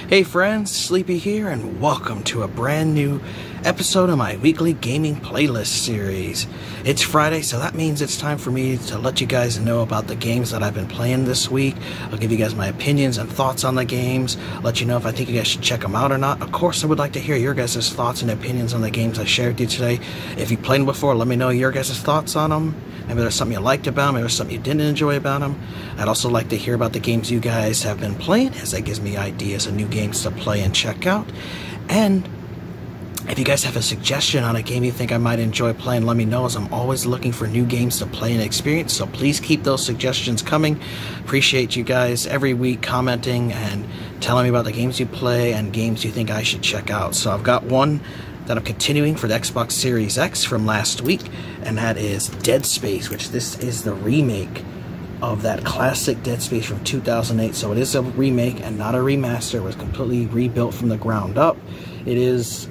Hey friends, Sleepy here, and welcome to a brand new episode of my weekly gaming playlist series. It's Friday, so that means it's time for me to let you guys know about the games that I've been playing this week. I'll give you guys my opinions and thoughts on the games, let you know if I think you guys should check them out or not. Of course, I would like to hear your guys' thoughts and opinions on the games I shared with you today. If you played them before, let me know your guys' thoughts on them. Maybe there's something you liked about them, maybe there's something you didn't enjoy about them. I'd also like to hear about the games you guys have been playing, as that gives me ideas of new games to play and check out. And if you guys have a suggestion on a game you think I might enjoy playing, let me know, as I'm always looking for new games to play and experience. So please keep those suggestions coming. Appreciate you guys every week commenting and telling me about the games you play and games you think I should check out. So I've got one that I'm continuing for the Xbox Series X from last week, and that is Dead Space, which this is the remake of that classic Dead Space from 2008. So it is a remake and not a remaster. It was completely rebuilt from the ground up. It is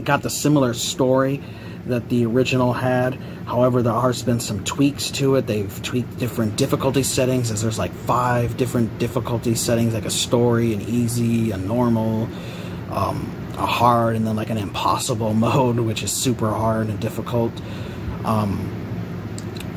got the similar story that the original had. However, there has been some tweaks to it. They've tweaked different difficulty settings, as there's like 5 different difficulty settings, like a story, an easy, a normal, a hard, and then like an impossible mode, which is super hard and difficult.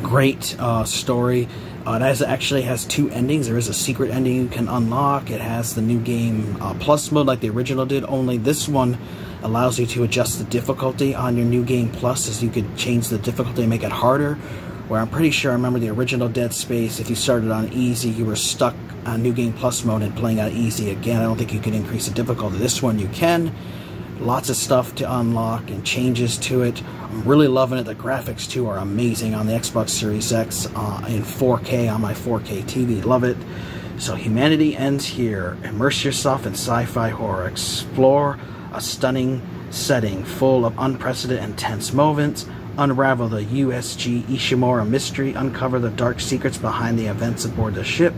Great story. It actually has 2 endings. There is a secret ending you can unlock. It has the new game plus mode like the original did, only this one allows you to adjust the difficulty on your new game plus, as you could change the difficulty and make it harder. Where I'm pretty sure I remember the original Dead Space, if you started on easy, you were stuck on new game plus mode and playing on easy again. I don't think you can increase the difficulty. This one you can. Lots of stuff to unlock and changes to it. I'm really loving it. The graphics too are amazing on the Xbox Series X in 4K on my 4K TV. Love it. So humanity ends here. Immerse yourself in sci-fi horror. Explore a stunning setting full of unprecedented and tense moments. Unravel the USG Ishimura mystery. Uncover the dark secrets behind the events aboard the ship.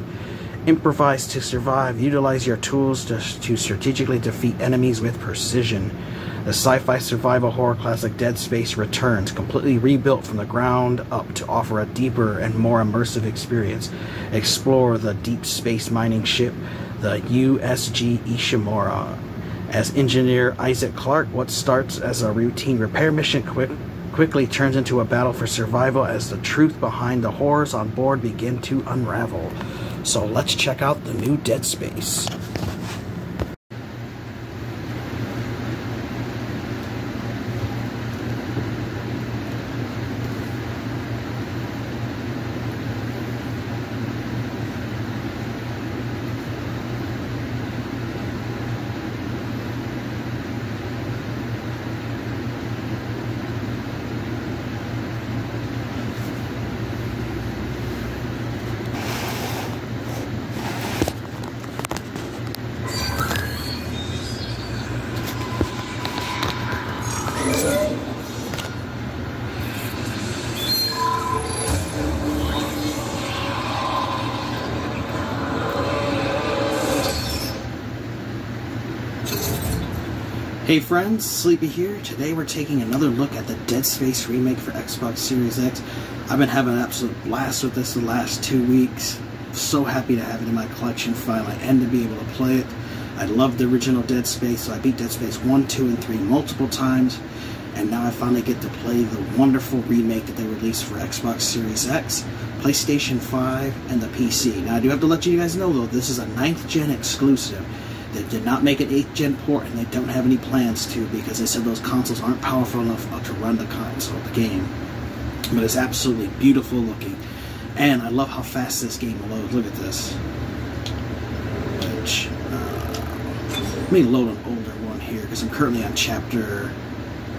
Improvise to survive. Utilize your tools to strategically defeat enemies with precision. The sci-fi survival horror classic Dead Space returns, completely rebuilt from the ground up to offer a deeper and more immersive experience. Explore the deep space mining ship, the USG Ishimura. As engineer Isaac Clarke, what starts as a routine repair mission quickly turns into a battle for survival as the truth behind the horrors on board begin to unravel. So let's check out the new Dead Space. Hey friends, Sleepy here. Today we're taking another look at the Dead Space remake for Xbox Series X. I've been having an absolute blast with this the last 2 weeks. So happy to have it in my collection finally and to be able to play it. I loved the original Dead Space, so I beat Dead Space 1, 2, and 3 multiple times. And now I finally get to play the wonderful remake that they released for Xbox Series X, PlayStation 5, and the PC. Now I do have to let you guys know though, this is a 9th gen exclusive. They did not make an 8th gen port, and they don't have any plans to, because they said those consoles aren't powerful enough to run the console, the game. But it's absolutely beautiful looking, and I love how fast this game loads. Look at this. Which, let me load an older one here, because I'm currently on Chapter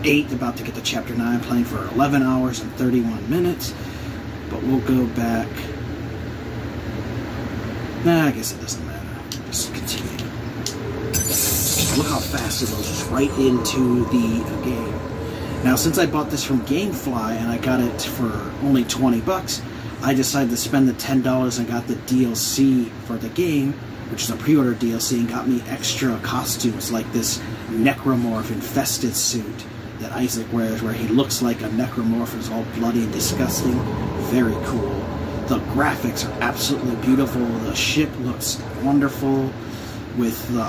8, about to get to Chapter 9, playing for 11 hours and 31 minutes. But we'll go back. Nah, I guess it doesn't matter. Just continue. Look how fast it loads right into the game. Now, since I bought this from GameFly and I got it for only 20 bucks, I decided to spend the $10 and got the DLC for the game, which is a pre-order DLC, and got me extra costumes like this necromorph infested suit that Isaac wears, where he looks like a necromorph and is all bloody and disgusting. Very cool. The graphics are absolutely beautiful. The ship looks wonderful. with the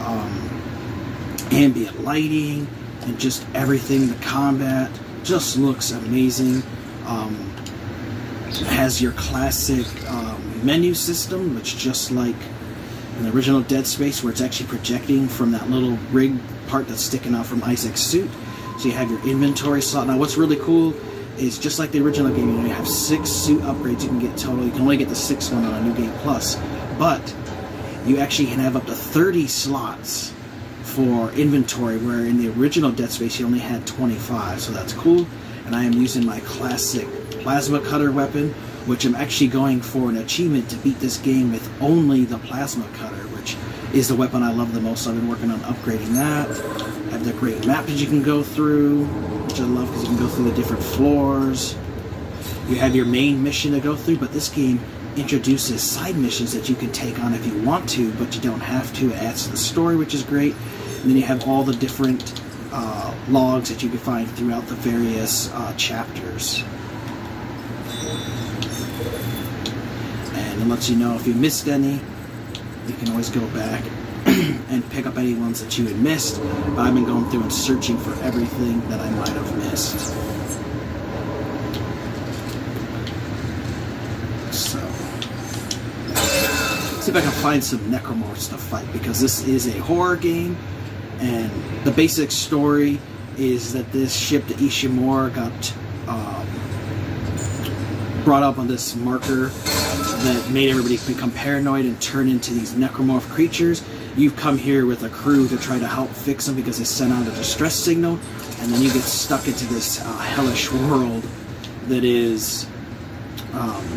ambient lighting and just everything. The combat just looks amazing. It has your classic menu system, which just like in the original Dead Space, where it's actually projecting from that little rig part that's sticking out from Isaac's suit. So you have your inventory slot. Now what's really cool is, just like the original game, you have 6 suit upgrades you can get total. You can only get the 6th one on a New Game Plus, but you actually can have up to 30 slots for inventory, where in the original Dead Space you only had 25, so that's cool. And I am using my classic plasma cutter weapon, which I'm actually going for an achievement to beat this game with only the plasma cutter, which is the weapon I love the most. So I've been working on upgrading that. I have the great map that you can go through, which I love because you can go through the different floors. You have your main mission to go through, but this game introduces side missions that you can take on if you want to, but you don't have to. It adds to the story, which is great. And then you have all the different logs that you can find throughout the various chapters. And it lets you know if you missed any. You can always go back and pick up any ones that you had missed. But I've been going through and searching for everything that I might have missed. So, see if I can find some necromorphs to fight, because this is a horror game, and the basic story is that this ship, the Ishimura, got brought up on this marker that made everybody become paranoid and turn into these necromorph creatures. You've come here with a crew to try to help fix them because they sent out a distress signal, and then you get stuck into this hellish world that is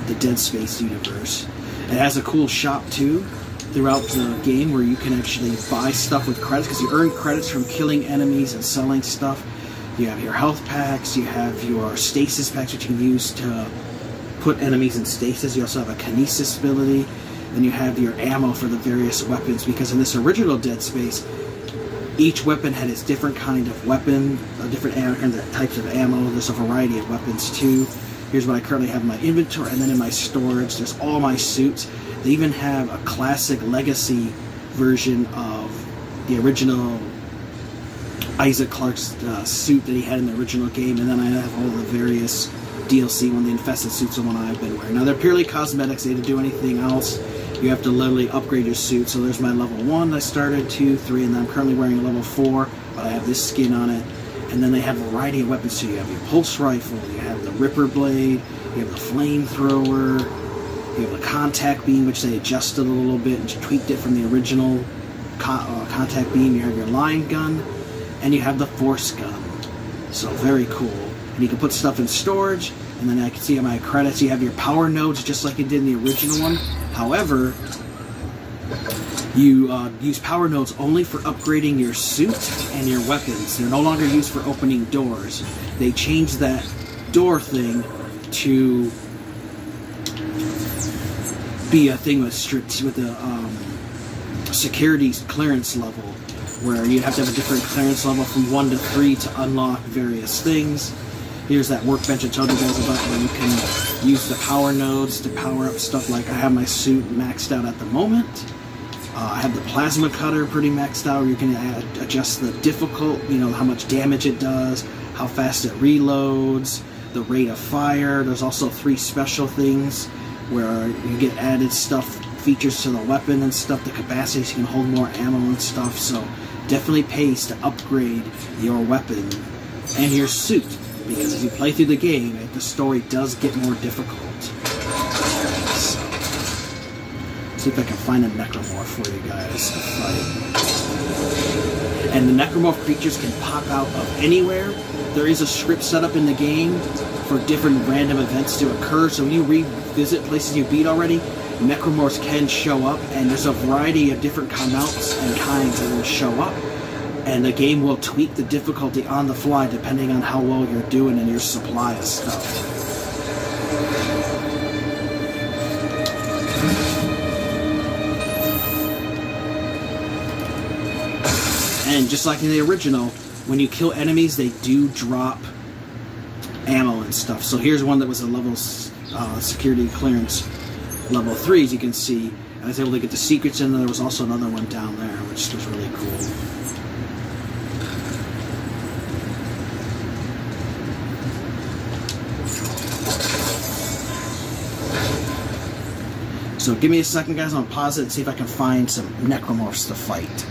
the Dead Space universe. It has a cool shop too throughout the game, where you can actually buy stuff with credits, because you earn credits from killing enemies and selling stuff. You have your health packs, you have your stasis packs, which you can use to put enemies in stasis. You also have a kinesis ability. Then you have your ammo for the various weapons, because in this original Dead Space, each weapon had its different kind of weapon, different types of ammo. There's a variety of weapons too. Here's what I currently have in my inventory, and then in my storage, there's all my suits. They even have a classic legacy version of the original Isaac Clarke's suit that he had in the original game, and then I have all the various DLC one, the infested suits, the one I've been wearing. Now they're purely cosmetics, they didn't do anything else. You have to literally upgrade your suit. So there's my level 1 I started, 2, 3, and then I'm currently wearing a level 4, but I have this skin on it. And then they have a variety of weapons too. You have your pulse rifle, you have the Ripper Blade, you have the flamethrower, you have the contact beam, which they adjusted a little bit and tweaked it from the original contact beam. You have your line gun, and you have the force gun. So very cool. And you can put stuff in storage, and then I can see in my credits you have your power nodes just like you did in the original one. However, you use power nodes only for upgrading your suit and your weapons. They're no longer used for opening doors. They changed that door thing to be a thing with the security clearance level, where you have to have a different clearance level from 1 to 3 to unlock various things. Here's that workbench I told you guys about, where you can use the power nodes to power up stuff. Like I have my suit maxed out at the moment. I have the plasma cutter pretty maxed out, where you can adjust the difficult, you know, how much damage it does, how fast it reloads, the rate of fire. There's also 3 special things where you get added stuff, features to the weapon and stuff, the capacity, so you can hold more ammo and stuff. So definitely pays to upgrade your weapon and your suit, because as you play through the game, the story does get more difficult. So, see if I can find a necromorph for you guys to fight. And the necromorph creatures can pop out of anywhere. There is a script set up in the game for different random events to occur, so when you revisit places you beat already, necromorphs can show up, and there's a variety of different mounts and kinds that will show up, and the game will tweak the difficulty on the fly depending on how well you're doing in your supply of stuff. And just like in the original, when you kill enemies, they do drop ammo and stuff. So here's one that was a level security clearance level 3, as you can see. I was able to get the secrets in. There was also another one down there, which was really cool. So give me a second, guys. I'm gonna pause it and see if I can find some necromorphs to fight.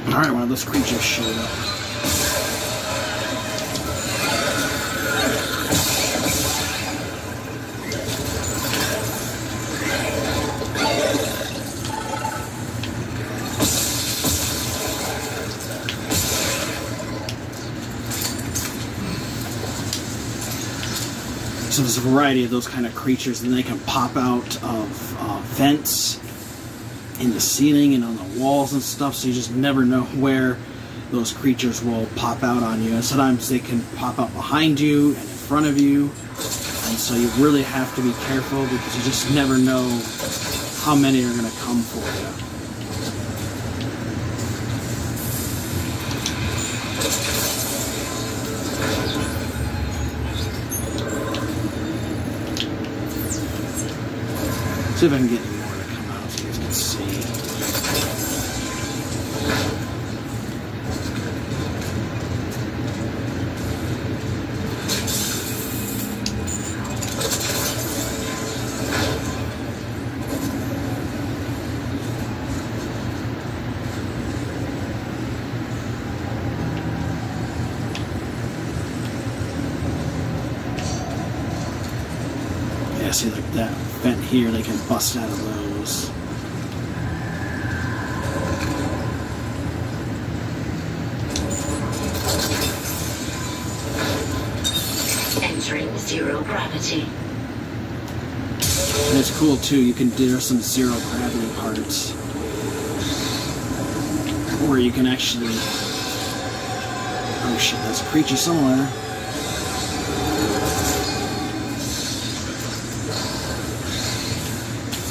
Alright, one of those creatures showed up. So there's a variety of those kind of creatures, and they can pop out of vents in the ceiling and on the walls and stuff, so you just never know where those creatures will pop out on you. And sometimes they can pop out behind you and in front of you, and so you really have to be careful because you just never know how many are going to come for you. See if I can get any more to come out so you guys can see. Yeah, see, like that vent here, they can bust out of those. Entering zero gravity. And it's cool too, you can do some zero gravity parts where you can actually... Oh shit, there's a creature somewhere.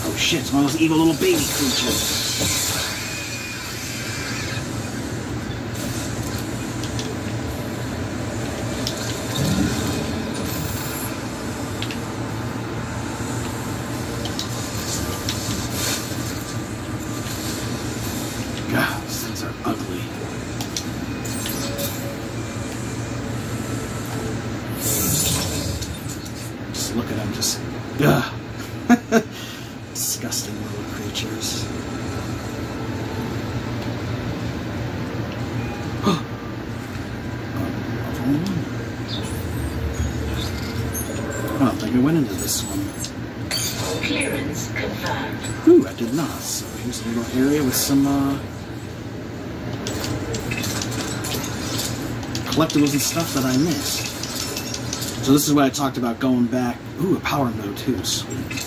Oh shit, it's one of those evil little baby creatures. God, these things are ugly. Just look at them, just... Ugh. Disgusting little creatures. I don't think I went into this one. Clearance confirmed. Ooh, I did not. So here's a little area with some collectibles and stuff that I missed. So this is what I talked about going back. Ooh, a power node too. Sweet.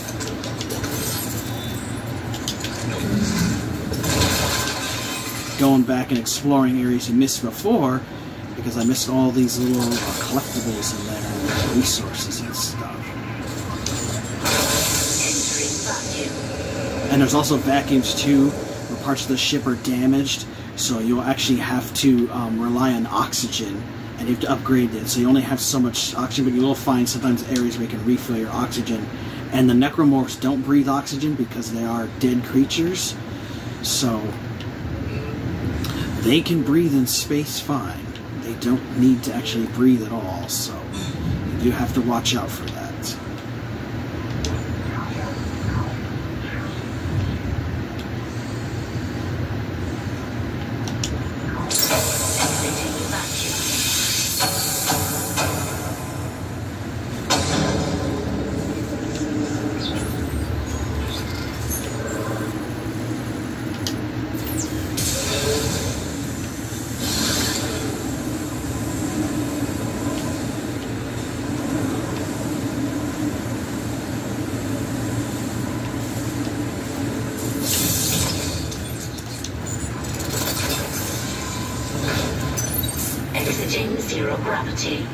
Going back and exploring areas you missed before, because I missed all these little collectibles in there and resources and stuff. And there's also vacuums too, where parts of the ship are damaged, so you'll actually have to rely on oxygen, and you have to upgrade it. So you only have so much oxygen, but you will find sometimes areas where you can refill your oxygen. And the necromorphs don't breathe oxygen because they are dead creatures, so they can breathe in space fine. They don't need to actually breathe at all, so you have to watch out for that. Exiting zero gravity.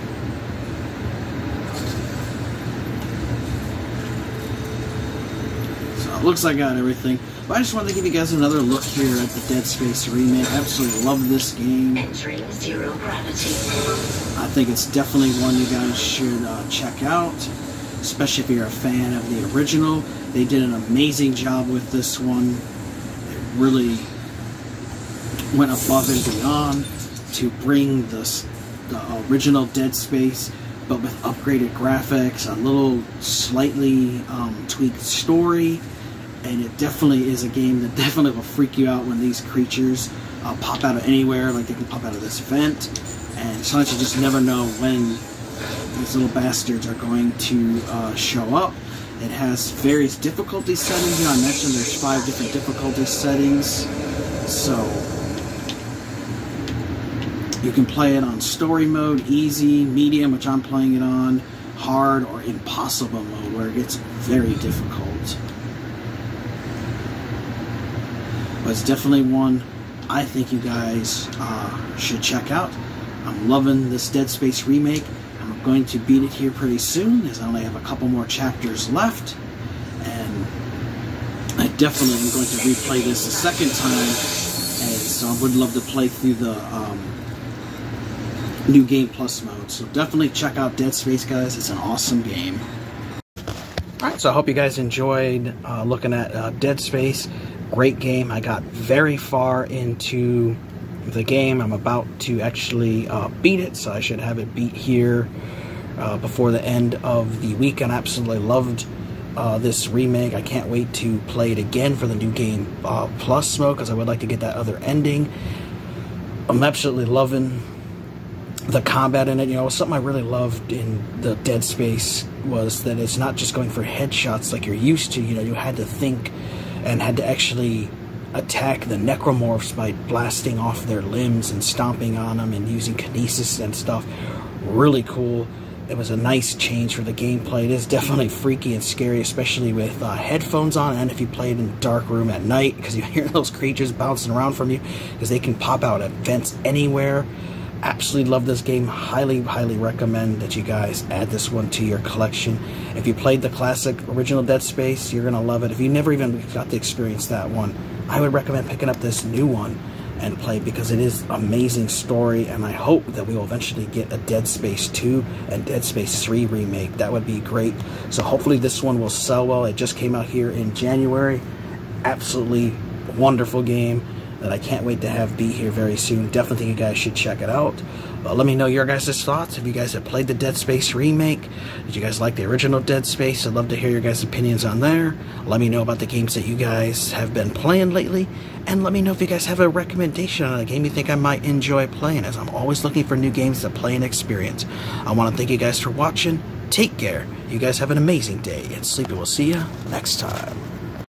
So it looks like I got everything. But I just wanted to give you guys another look here at the Dead Space remake. I absolutely love this game. Entering zero gravity. I think it's definitely one you guys should check out, especially if you're a fan of the original. They did an amazing job with this one. They really went above and beyond to bring the original Dead Space, but with upgraded graphics, a little slightly tweaked story, and it definitely is a game that definitely will freak you out when these creatures pop out of anywhere, like they can pop out of this vent, and sometimes you just never know when these little bastards are going to show up. It has various difficulty settings. You know, I mentioned there's 5 different difficulty settings, so you can play it on story mode, easy, medium, which I'm playing it on, hard, or impossible mode, where it gets very difficult. But it's definitely one I think you guys should check out. I'm loving this Dead Space remake. I'm going to beat it here pretty soon, as I only have a couple more chapters left. And I definitely am going to replay this a second time, and so I would love to play through the New Game Plus mode. So definitely check out Dead Space, guys. It's an awesome game. Alright, so I hope you guys enjoyed looking at Dead Space. Great game. I got very far into the game. I'm about to actually beat it, so I should have it beat here before the end of the week. And I absolutely loved this remake. I can't wait to play it again for the New Game Plus mode, because I would like to get that other ending. I'm absolutely loving the combat in it. You know, something I really loved in the Dead Space was that it's not just going for headshots like you're used to. You know, you had to think and had to actually attack the necromorphs by blasting off their limbs and stomping on them and using kinesis and stuff. Really cool. It was a nice change for the gameplay. It is definitely freaky and scary, especially with headphones on, and if you play it in a dark room at night, because you hear those creatures bouncing around from you, because they can pop out at vents anywhere. Absolutely love this game. Highly, highly recommend that you guys add this one to your collection. If you played the classic original Dead Space, you're going to love it. If you never even got to experience that one, I would recommend picking up this new one and play, because it is an amazing story, and I hope that we will eventually get a Dead Space 2 and Dead Space 3 remake. That would be great. So hopefully this one will sell well. It just came out here in January. Absolutely wonderful game that I can't wait to have be here very soon. Definitely think you guys should check it out. Let me know your guys' thoughts. If you guys have played the Dead Space remake, did you guys like the original Dead Space? I'd love to hear your guys' opinions on there. Let me know about the games that you guys have been playing lately, and let me know if you guys have a recommendation on a game you think I might enjoy playing, as I'm always looking for new games to play and experience. I want to thank you guys for watching. Take care. You guys have an amazing day, and Sleepy will see you next time.